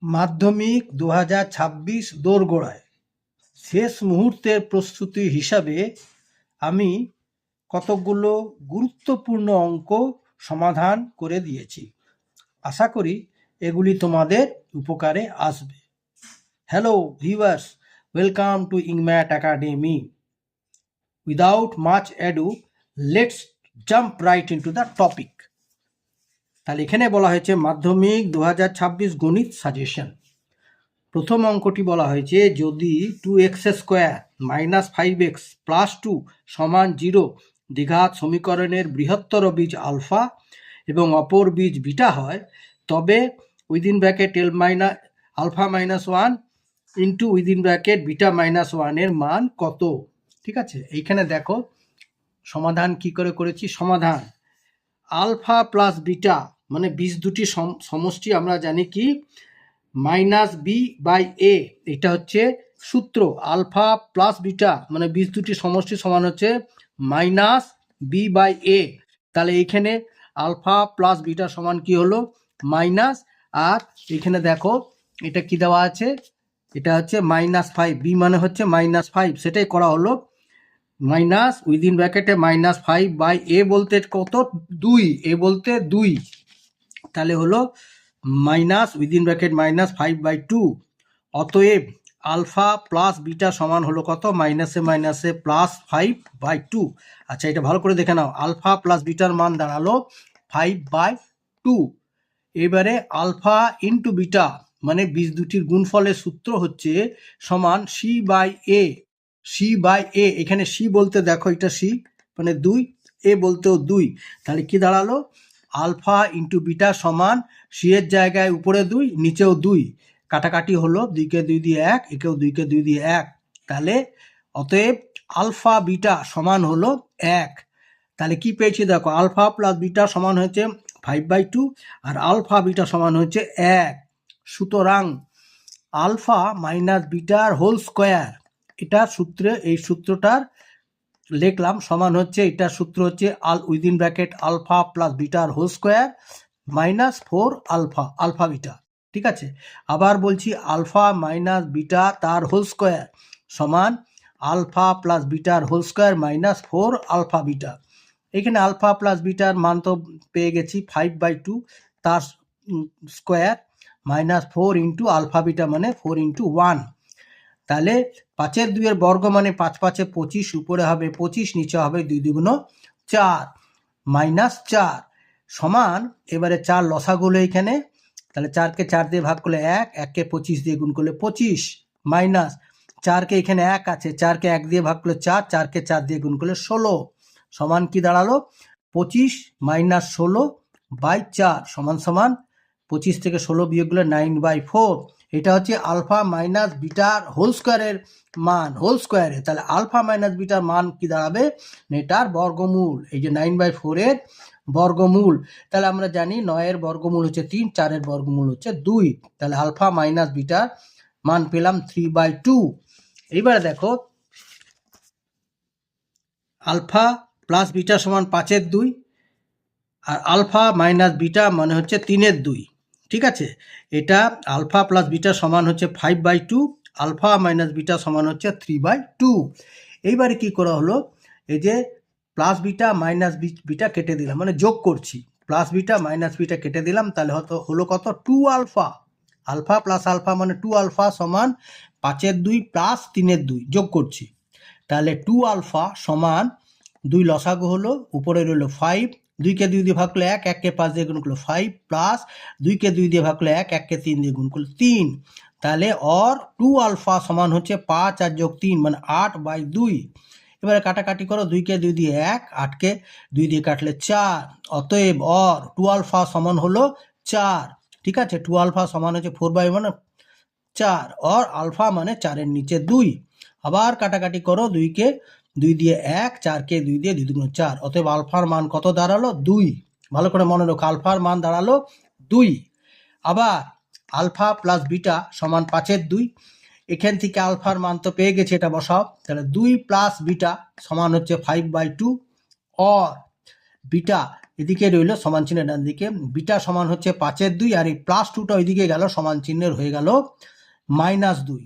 মাধ্যমিক 2026 দোরগোড়ায় শেষ মুহূর্তের প্রস্তুতি হিসাবে আমি কতকগুলো গুরুত্বপূর্ণ অঙ্ক সমাধান করে দিয়েছি। আশা করি এগুলি তোমাদের উপকারে আসবে। Hello viewers, welcome to Engmat academy. Without much ado, let's jump right into the topic. তাহলে এখানে বলা হয়েছে মাধ্যমিক 2026 গণিত সাজেশন। প্রথম অঙ্কটি বলা হয়েছে, যদি 2x² - 5x + 2 = 0 দ্বিঘাত সমীকরণের বৃহত্তর বীজ আলফা এবং অপর বীজ বিটা হয়, তবে α - 1 ইন্টু β - 1 এর মান কত? ঠিক আছে, এইখানে দেখো সমাধান কি করে করেছি। সমাধান আলফা প্লাস বিটা মানে বীজ দুটি সমষ্টি আমরা জানি কি -b/a। এটা হচ্ছে সূত্র। আলফা প্লাস বিটা মানে বীজ দুটি সমষ্টি সমান হচ্ছে -b/a। তাহলে এইখানে আলফা প্লাস বিটা সমান কি হলো মাইনাস, আর এখানে দেখো এটা কি দেওয়া আছে, এটা হচ্ছে -5। বি মানে হচ্ছে -5, সেটাই করা হলো। মাইনাস -5/a বলতে কত? 2। এ বলতে 2, তাহলে হলো -5/2। অতএব আলফা প্লাস বিটা সমান হলো কত? -5/2। আচ্ছা, এটা ভালো করে দেখে নাও। আলফা প্লাস বিটার মান দাঁড়ালো 5/2। এবারে আলফা ইন্টু বিটা মানে বীজ দুটির গুণফলের সূত্র হচ্ছে সমান c/a। c/a, এখানে c বলতে দেখো এটা c মানে 2, এ বলতেও 2। তাহলে কি দাঁড়ালো? আলফা ইন্টু বিটা সমান c এর জায়গায় উপরে 2, নিচেও 2, কাটাকাটি হলো 2 কে 2 দিয়ে 1, একেও 2 কে 2 দিয়ে 1। তাহলে অতএব আলফা বিটা সমান হলো 1। তাহলে কি পেয়েছি দেখো, আলফা প্লাস বিটা সমান হচ্ছে 5/2 আর আলফা বিটা সমান হচ্ছে 1। সুতরাং আলফা মাইনাস বিটার হোল স্কোয়ার, এটা সূত্রে, এই সূত্রটার লিখলাম সমান হচ্ছে, এটার সূত্র হচ্ছে আলফা প্লাস বিটার হোল স্কোয়ার -4 আলফা বিটা। ঠিক আছে, আবার বলছি আলফা মাইনাস বিটা তার হোল স্কোয়ার সমান আলফা প্লাস বিটার হোল স্কোয়ার -4 আলফা বিটা। এখানে আলফা প্লাস বিটার মান তো পেয়ে গেছি 5/2, তার স্কোয়ার -4 ইন্টু আলফা বিটা মানে 4 × 1। তাহলে 5 এর 2 এর বর্গ মানে 5 × 5 = 25, উপরে হবে 25, নিচে হবে 2 × 2 = 4 -4 সমান। এবারে 4 লসাগু হলো এখানে, তাহলে 4 কে 4 দিয়ে ভাগ করলে 1, 1 কে 25 দিয়ে গুণ করলে 25, মাইনাস 4 কে এখানে 1 আছে, 4 কে 1 দিয়ে ভাগ করলে 4, 4 কে 4 দিয়ে গুণ করলে 16 সমান কি দাঁড়ালো? 25 - 16/4 সমান 25 থেকে 16 বিয়োগ করলে 9/4। এটা হচ্ছে আলফা মাইনাস বিটার হোল স্কোয়ারের মান, হোল স্কোয়ারে। তাহলে আলফা মাইনাস বিটার মান কি দাঁড়াবে? এটার বর্গমূল, এই যে 9/4 এর বর্গমূল। তাহলে আমরা জানি 9 এর বর্গমূল হচ্ছে 3, 4 এর বর্গমূল হচ্ছে 2। তাহলে আলফা মাইনাস বিটার মান পেলাম 3/2। এইবারে দেখো আলফা প্লাস বিটা সমান 5 এর 2 আর আলফা মাইনাস বিটা মানে হচ্ছে 3 এর 2। ঠিক আছে, এটা আলফা প্লাস বিটা সমান হচ্ছে 5/2, আলফা মাইনাস বিটা সমান হচ্ছে 3/2। এইবারে কি করা হলো, এই যে প্লাস বিটা মাইনাস বিটা কেটে দিলাম, মানে যোগ করছি, প্লাস বিটা মাইনাস বিটা কেটে দিলাম, তাহলে হলো কত? 2 আলফা। আলফা প্লাস আলফা মানে 2 আলফা সমান 5 এর 2 প্লাস 3 এর 2 যোগ করছি। তাহলে 2 আলফা সমান 2 লসাগু হলো, উপরে রইল 5, 2 কে 2 দিয়ে ভাগ করলে 1, 1 কে 5 দিয়ে গুণ করলে 5, প্লাস 2 কে 2 দিয়ে ভাগ করলে 1, 1 কে 3 দিয়ে গুণ করলে 3। তাহলে 2 আলফা সমান হচ্ছে 5 আর যোগ 3 মানে 8/2। এবারে কাটাকাটি করো, 2 কে 2 দিয়ে 1, 8 কে 2 দিয়ে কাটলে 4। অতএব 2 আলফা সমান হলো 4। ঠিক আছে, 2 আলফা সমান হচ্ছে 4/1 মানে 4, আলফা মানে 4 এর নিচে 2। আবার কাটাকাটি করো, 2 কে 2 দিয়ে 1, 4 কে 2 দিয়ে 2 × 4। অতএব আলফার মান কত দাঁড়ালো? 2। ভালো করে মনে রাখো, আলফার মান দাঁড়ালো 2। আবার আলফা প্লাস বিটা সমান 5 এর 2। এখান থেকে আলফার মান তো পেয়ে গেছে, এটা বসাও। তাহলে 2 প্লাস বিটা সমান হচ্ছে 5/2, বিটা এদিকে রইল সমান চিহ্নের ডান দিকে, বিটা সমান হচ্ছে 5/2, আর এই +2টা ওইদিকে গেল সমান চিহ্নের হয়ে গেল -2।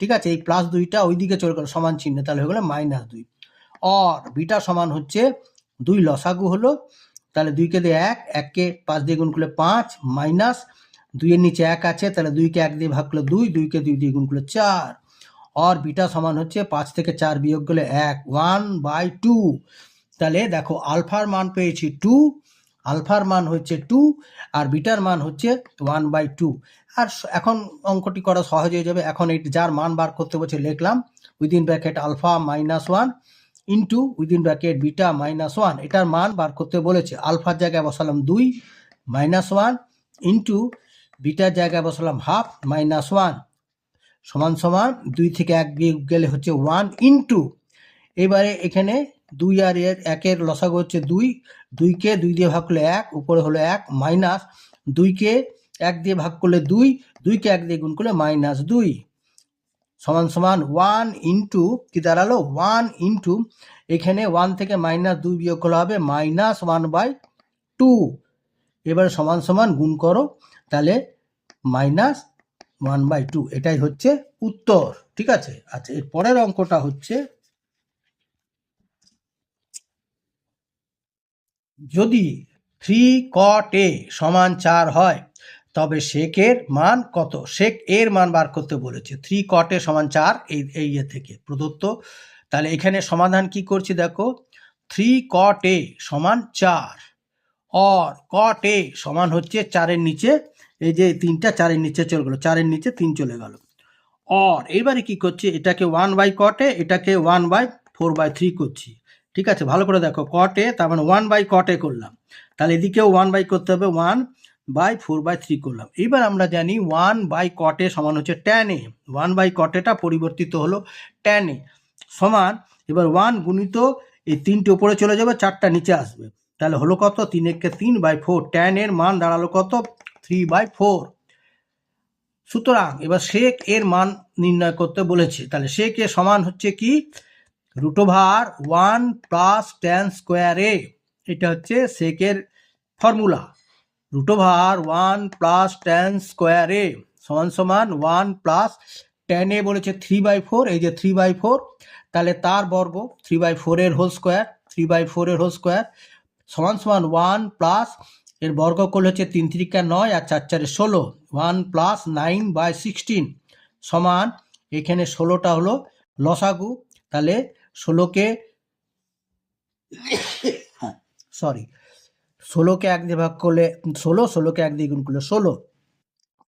ঠিক আছে, এই +2টা ওইদিকে চলে গেল সমান চিহ্নে, তাহলে হয়ে গেল -2। আর বিটা সমান হচ্ছে 2 লসাগু হলো, তাহলে 2কে দিয়ে 1, 1কে 5 দিয়ে গুণ করলে 5, মাইনাস 2 এর নিচে 1 আছে, তাহলে 2কে 1 দিয়ে ভাগ করলে 2, 2কে 2 দিয়ে গুণ করলে 4। আর বিটা সমান হচ্ছে 5 থেকে 4 বিয়োগ করলে 1, 1/2। তাহলে দেখো আলফার মান পেয়েছি 2, আলফার মান হচ্ছে 2 আর বিটার মান হচ্ছে 1/2। আর এখন অঙ্কটি করা সহজ হয়ে যাবে। এখন এই যার মান বার করতে বলছে লিখলাম within bracket alpha -1 into within bracket beta -1। এটার মান বার করতে বলেছে। আলফার জায়গায় বসালাম 2 -1 ইন্টু বিটার জায়গায় বসালাম হাফ -1 সমান সমান 2 থেকে 1 বিয়োগ গেলে হচ্ছে 1 ইন্টু, এবারে এখানে 2 আর 1-এর লসাগু হচ্ছে 2, 2কে 2 দিয়ে ভাগ করলে 1, উপরে হলো 1, মাইনাস 2কে 1 দিয়ে ভাগ করলে 2, 2কে 1 দিয়ে গুণ করলে -2 সমান সমান 1 ইন্টু কি দাঁড়ালো 1 ইন্টু, এখানে 1 থেকে -2 বিয়োগ করা হবে -1/2। এবার সমান সমান গুণ করো, তাহলে -1/2, এটাই হচ্ছে উত্তর। ঠিক আছে। আচ্ছা, এর পরের অঙ্কটা হচ্ছে যদি 3 cot a সমান 4 হয় তবে সেকের মান কত? সেক এর মান বার করতে বলেছে। 3 cot a সমান 4 এই থেকে প্রদত্ত। তাহলে এখানে সমাধান কি করছি দেখো, 3 cot a সমান 4 আর cot a সমান হচ্ছে 4-এর নিচে, এই যে 3টা 4-এর নিচে চলে গেল, 4-এর নিচে 3 চলে গেল। আর এবারে কি করছে, এটাকে 1/cot a, এটাকে 1/4/3 করছি। ঠিক আছে, ভালো করে দেখো, cot a তার মানে 1/cot a করলাম, তাহলে এদিকেও 1/, করতে হবে 1/4/3 করলাম। এবার আমরা জানি 1/cot a সমান হচ্ছে tan a, 1/cot a টা পরিবর্তিত হলো tan a সমান, এবার 1 গুণিত এই 3টে উপরে চলে যাবে, 4টা নিচে আসবে, তাহলে হলো কত 3-একে 3/4, tan এর মান দাঁড়ালো কত 3/4। সুতরাং এবার সেক এর মান নির্ণয় করতে বলেছে, তাহলে সেক এর সমান হচ্ছে কি √1 + tan স্কোয়ার a, এটা হচ্ছে সেকের ফর্মুলা। √1 + tan স্কোয়ার a সমান সমান 1 + tan a বলেছে 3/4, এই যে 3/4, তাহলে তার বর্গ 3/4 এর হোল স্কোয়ার, 3/4 এর হোল স্কোয়ার সমান সমান 1 প্লাস এর বর্গ করলে হচ্ছে 3 × 3 = 9 আর 4 × 4 = 16, 1 + 9/16 সমান, এখানে 16টা হলো লসাগু, তাহলে 16কে 1 দিয়ে ভাগ করলে 16, 16কে 1 দিয়ে গুণ করলে 16,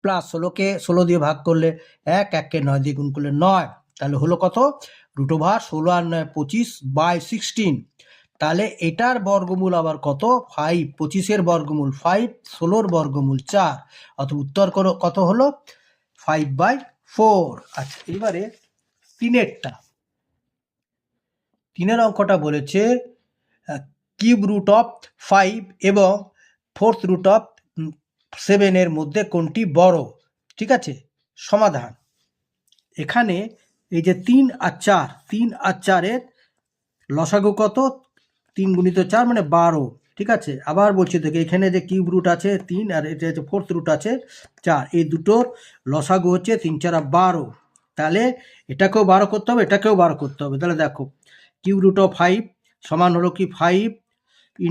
প্লাস 16কে 16 দিয়ে ভাগ করলে 1, 1কে 9 দিয়ে গুণ করলে 9, তাহলে হলো কত √16 আর 9 25/16। তাহলে এটার বর্গমূল আবার কত 5, 25-এর বর্গমূল 5, 16-র বর্গমূল 4, অর্থাৎ উত্তর কত হলো 5/4। আচ্ছা, এবারে 3-এর অঙ্কটা বলেছে √5 এবং √7 এর মধ্যে কোনটি বড়? ঠিক আছে, সমাধান এখানে এই যে 3 আর 4, 3 আর 4-এর লসাগু কত 3 × 4 মানে 12। ঠিক আছে, আবার বলছি দেখে এখানে যে কিউব রুট আছে 3 আর এটা হচ্ছে ফোর্থ রুট আছে 4, এই দুটোর লসাগু হচ্ছে 3 × 4 = 12। তাহলে এটাকেও 12 করতে হবে, এটাকেও 12 করতে হবে। তাহলে দেখো √5 সমান হলো কি 5 ×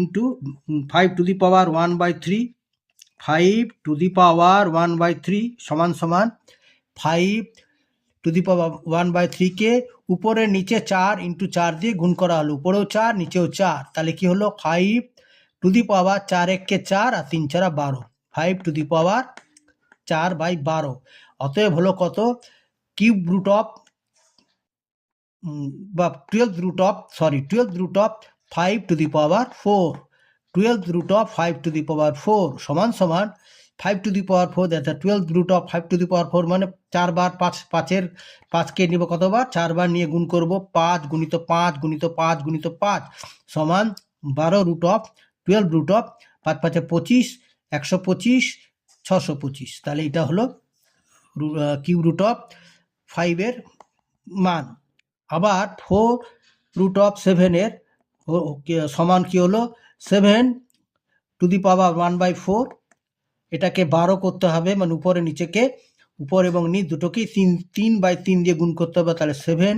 5⁻1/3, 5⁻1/3 সমান সমান 5⁻1/3 কে উপরের নিচে 4 × 4 দিয়ে গুণ করা হলো, উপরেও 4 নিচেও 4, তাহলে কি হলো 5⁻4 × 4 আর 3 × 4 = 12, 5⁻4/12। অতএব হলো কত 12√5⁴ সমান সমান 5⁴, দ্যাট 12√5⁴ মানে 4 বার 5কে নিব কতবার 4 বার নিয়ে গুণ করব, 5 × 5 × 5 × 5 সমান 12√5 5 5 25, 125, 625। তাহলে এটা হলো √5 এর মান। আবার 4√7 এর সমান কি হলো 7 টু দি পাওয়ার 1/4, এটাকে 12 করতে হবে, মানে উপরে নিচেকে, উপর এবং নিচ দুটোকেই 3/3 দিয়ে গুণ করতে হবে, তাহলে 7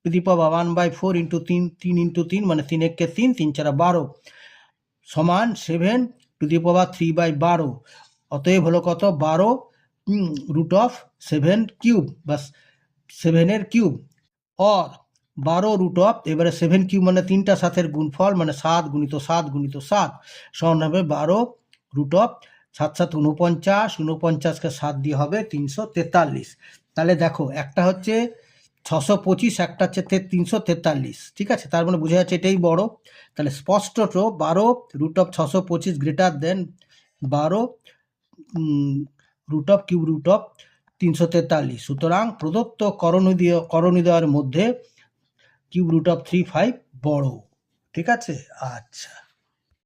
to the power 1/4 into 3 into 3 মানে 3 একে 3, 3 4 12 সমান 7 টু দি পাওয়ার 3/12। অতএব হলো কত? 12 রুট অফ 7 কিউব বা 7 এর কিউব, অর 12 রুট অফ, এবারে 7 কিউব মানে 3টা 7-এর গুণফল, মানে 7 গুণিত 7 গুণিত 7 সমান হবে 12 রুট অফ 7 7 49, 49কে 7 দিয়ে হবে 343। তাহলে দেখো একটা হচ্ছে 625, একটা হচ্ছে 343, ঠিক আছে? তার মানে বোঝা যাচ্ছে এটাই বড়। তাহলে স্পষ্টত 12 root of 625 greater than 12 root of cube root of 343। সুতরাং প্রদত্ত করণীদ্বয়ের মধ্যে কিউব রুট অফ 35 বড়, ঠিক আছে? আচ্ছা।